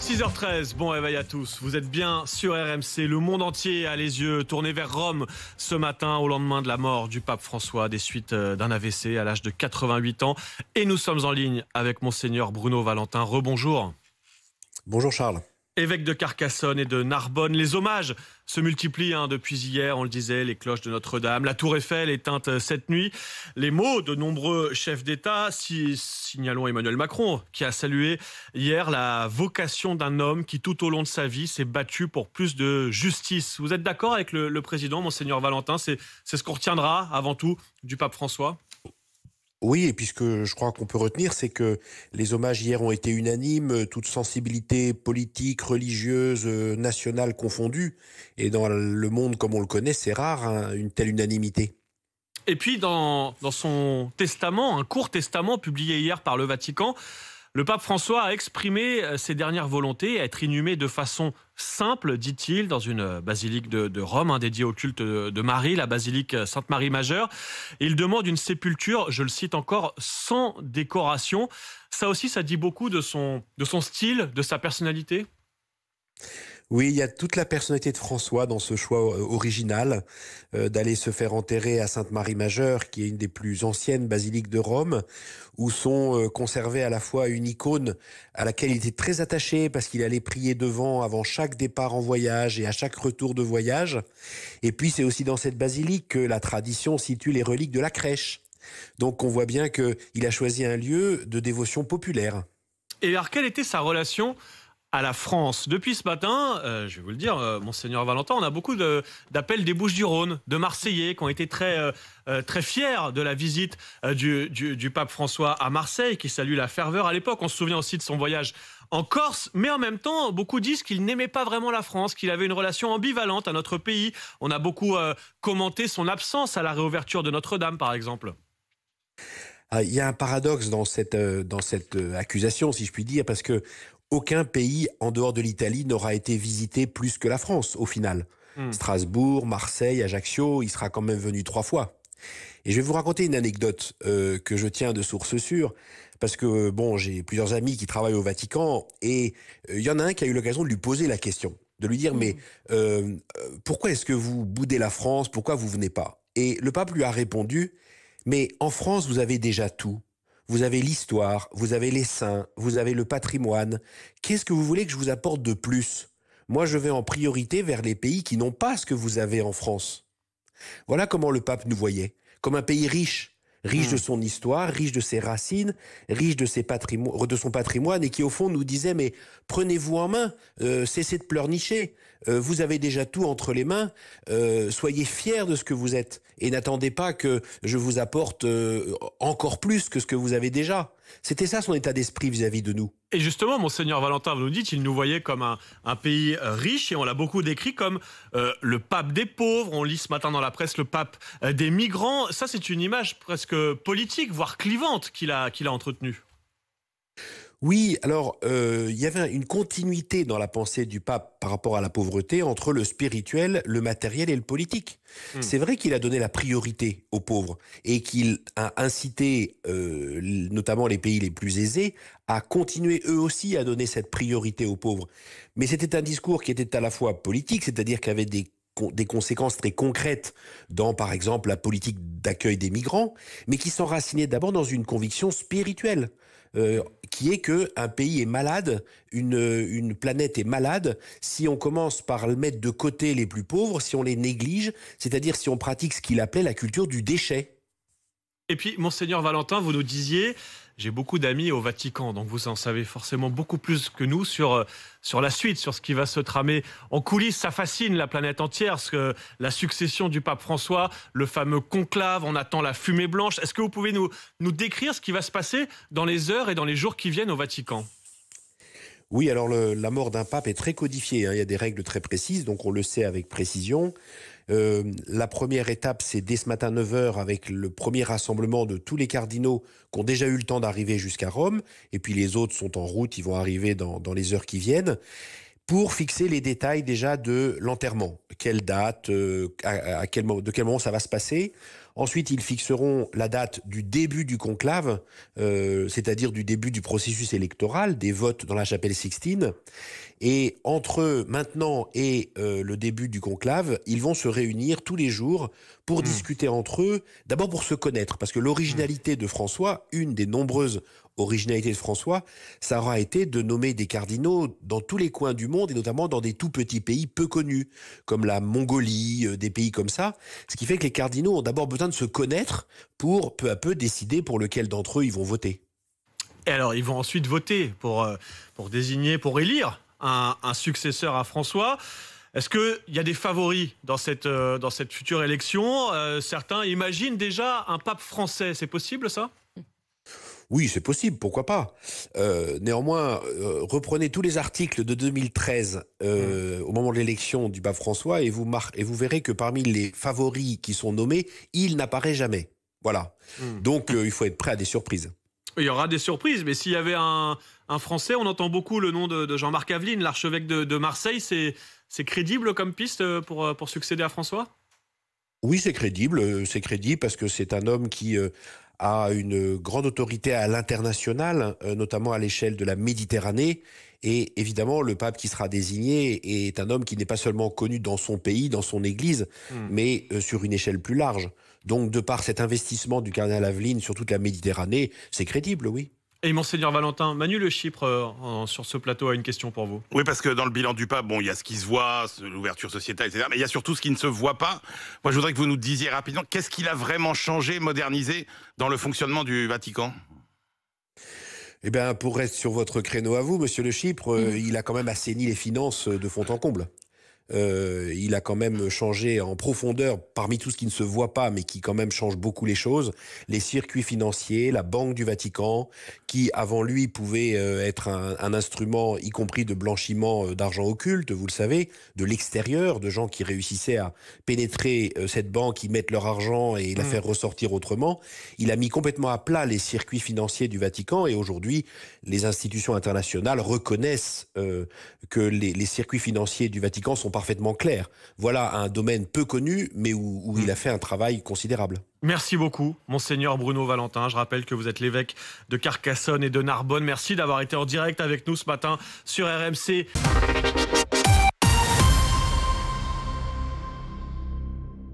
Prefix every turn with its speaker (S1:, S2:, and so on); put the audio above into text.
S1: 6h13, bon réveil à tous. Vous êtes bien sur RMC. Le monde entier a les yeux tournés vers Rome ce matin au lendemain de la mort du pape François des suites d'un AVC à l'âge de 88 ans. Et nous sommes en ligne avec Monseigneur Bruno Valentin. Rebonjour.
S2: Bonjour Charles.
S1: Évêque de Carcassonne et de Narbonne, les hommages se multiplient depuis hier, on le disait, les cloches de Notre-Dame, la tour Eiffel éteinte cette nuit. Les mots de nombreux chefs d'État, signalons Emmanuel Macron, qui a salué hier la vocation d'un homme qui tout au long de sa vie s'est battu pour plus de justice. Vous êtes d'accord avec le président, Monseigneur Valentin? C'est ce qu'on retiendra avant tout du pape François?
S2: Oui, et puis ce que je crois qu'on peut retenir, c'est que les hommages hier ont été unanimes, toute sensibilité politique, religieuse, nationale confondue. Et dans le monde comme on le connaît, c'est rare, hein, une telle unanimité.
S1: Et puis dans son testament, un court testament publié hier par le Vatican, le pape François a exprimé ses dernières volontés à être inhumé de façon simple, dit-il, dans une basilique de Rome, dédiée au culte de Marie, la basilique Sainte-Marie Majeure. Il demande une sépulture, je le cite encore, sans décoration. Ça aussi, ça dit beaucoup de son style, de sa personnalité.
S2: Oui, il y a toute la personnalité de François dans ce choix original d'aller se faire enterrer à Sainte-Marie-Majeure, qui est une des plus anciennes basiliques de Rome, où sont conservées à la fois une icône à laquelle il était très attaché parce qu'il allait prier devant avant chaque départ en voyage et à chaque retour de voyage. Et puis c'est aussi dans cette basilique que la tradition situe les reliques de la crèche. Donc on voit bien qu'il a choisi un lieu de dévotion populaire.
S1: Et alors, quelle était sa relation à la France? Depuis ce matin, je vais vous le dire, Monseigneur Valentin, on a beaucoup d'appels des Bouches-du-Rhône, de Marseillais qui ont été très fiers de la visite du pape François à Marseille, qui saluent la ferveur. À l'époque, on se souvient aussi de son voyage en Corse, mais en même temps, beaucoup disent qu'il n'aimait pas vraiment la France, qu'il avait une relation ambivalente à notre pays. On a beaucoup commenté son absence à la réouverture de Notre-Dame, par exemple.
S2: Il y a un paradoxe dans cette accusation, si je puis dire, parce que aucun pays en dehors de l'Italie n'aura été visité plus que la France, au final. Strasbourg, Marseille, Ajaccio, il sera quand même venu 3 fois. Et je vais vous raconter une anecdote que je tiens de source sûre, parce que j'ai plusieurs amis qui travaillent au Vatican, et il y en a un qui a eu l'occasion de lui poser la question, de lui dire mais pourquoi est-ce que vous boudez la France, pourquoi vous venez pas? Et le pape lui a répondu, mais en France vous avez déjà tout. Vous avez l'histoire, vous avez les saints, vous avez le patrimoine. Qu'est-ce que vous voulez que je vous apporte de plus? Moi, je vais en priorité vers les pays qui n'ont pas ce que vous avez en France. Voilà comment le pape nous voyait, comme un pays riche, riche de son histoire, riche de ses racines, riche de son patrimoine, et qui au fond nous disait mais prenez-vous en main, cessez de pleurnicher, vous avez déjà tout entre les mains, soyez fiers de ce que vous êtes et n'attendez pas que je vous apporte encore plus que ce que vous avez déjà. C'était ça son état d'esprit vis-à-vis de nous.
S1: Et justement, Monseigneur Valentin, vous nous dites, il nous voyait comme un pays riche, et on l'a beaucoup décrit comme le pape des pauvres. On lit ce matin dans la presse le pape des migrants. Ça, c'est une image presque politique, voire clivante qu'il a entretenue.
S2: Oui, alors il y avait une continuité dans la pensée du pape par rapport à la pauvreté entre le spirituel, le matériel et le politique. C'est vrai qu'il a donné la priorité aux pauvres et qu'il a incité notamment les pays les plus aisés à continuer eux aussi à donner cette priorité aux pauvres. Mais c'était un discours qui était à la fois politique, c'est-à-dire qu'il y avait des conséquences très concrètes dans, par exemple, la politique d'accueil des migrants, mais qui s'enracinait d'abord dans une conviction spirituelle. Qui est qu'un pays est malade, une planète est malade si on commence par mettre de côté les plus pauvres, si on les néglige, c'est-à-dire si on pratique ce qu'il appelait la culture du déchet.
S1: Et puis, Monseigneur Valentin, vous nous disiez, j'ai beaucoup d'amis au Vatican, donc vous en savez forcément beaucoup plus que nous sur la suite, sur ce qui va se tramer en coulisses. Ça fascine la planète entière, la succession du pape François, le fameux conclave, on attend la fumée blanche. Est-ce que vous pouvez nous décrire ce qui va se passer dans les heures et dans les jours qui viennent au Vatican ?
S2: Oui, alors la mort d'un pape est très codifiée, hein. Il y a des règles très précises, donc on le sait avec précision. La première étape, c'est dès ce matin 9h avec le premier rassemblement de tous les cardinaux qui ont déjà eu le temps d'arriver jusqu'à Rome, et puis les autres sont en route, ils vont arriver dans les heures qui viennent, pour fixer les détails déjà de l'enterrement. Quelle date, de quel moment ça va se passer. Ensuite, ils fixeront la date du début du conclave, c'est-à-dire du début du processus électoral, des votes dans la chapelle Sixtine. Et entre maintenant et le début du conclave, ils vont se réunir tous les jours pour discuter entre eux, d'abord pour se connaître, parce que l'originalité de François, une des nombreuses originalités de François, ça aura été de nommer des cardinaux dans tous les coins du monde, et notamment dans des tout petits pays peu connus, comme la Mongolie, des pays comme ça. Ce qui fait que les cardinaux ont d'abord besoin de se connaître pour peu à peu décider pour lequel d'entre eux ils vont voter.
S1: Et alors, ils vont ensuite voter pour désigner, pour élire un successeur à François. Est-ce qu'il y a des favoris dans cette future élection? Certains imaginent déjà un pape français. C'est possible, ça?
S2: Oui, c'est possible, pourquoi pas. Néanmoins, reprenez tous les articles de 2013 au moment de l'élection du pape François et vous verrez que parmi les favoris qui sont nommés, il n'apparaît jamais. Voilà. Donc, il faut être prêt à des surprises.
S1: Il y aura des surprises, mais s'il y avait un Français, on entend beaucoup le nom de Jean-Marc Aveline, l'archevêque de Marseille. C'est crédible comme piste pour succéder à François?
S2: Oui, c'est crédible parce que c'est un homme qui a une grande autorité à l'international, notamment à l'échelle de la Méditerranée. Et évidemment, le pape qui sera désigné est un homme qui n'est pas seulement connu dans son pays, dans son église, mais sur une échelle plus large. Donc, de par cet investissement du cardinal Aveline sur toute la Méditerranée, c'est crédible, oui.
S1: Et Monseigneur Valentin, Manu Le Chypre, sur ce plateau, a une question pour vous.
S3: Oui, parce que dans le bilan du pape, bon, il y a ce qui se voit, l'ouverture sociétale, etc. Mais il y a surtout ce qui ne se voit pas. Moi, je voudrais que vous nous disiez rapidement, qu'est-ce qu'il a vraiment changé, modernisé dans le fonctionnement du Vatican ?
S2: Eh bien, pour rester sur votre créneau à vous, Monsieur Le Chypre, il a quand même assaini les finances de fond en comble. Il a quand même changé en profondeur, parmi tout ce qui ne se voit pas, mais qui quand même change beaucoup les choses, les circuits financiers, la Banque du Vatican, qui avant lui pouvait être un instrument, y compris de blanchiment d'argent occulte, vous le savez, de l'extérieur, de gens qui réussissaient à pénétrer cette banque, y mettre leur argent et la faire ressortir autrement. Il a mis complètement à plat les circuits financiers du Vatican et aujourd'hui, les institutions internationales reconnaissent que les circuits financiers du Vatican sont parfaitement clair. Voilà un domaine peu connu, mais où il a fait un travail considérable.
S1: Merci beaucoup, Monseigneur Bruno Valentin. Je rappelle que vous êtes l'évêque de Carcassonne et de Narbonne. Merci d'avoir été en direct avec nous ce matin sur RMC.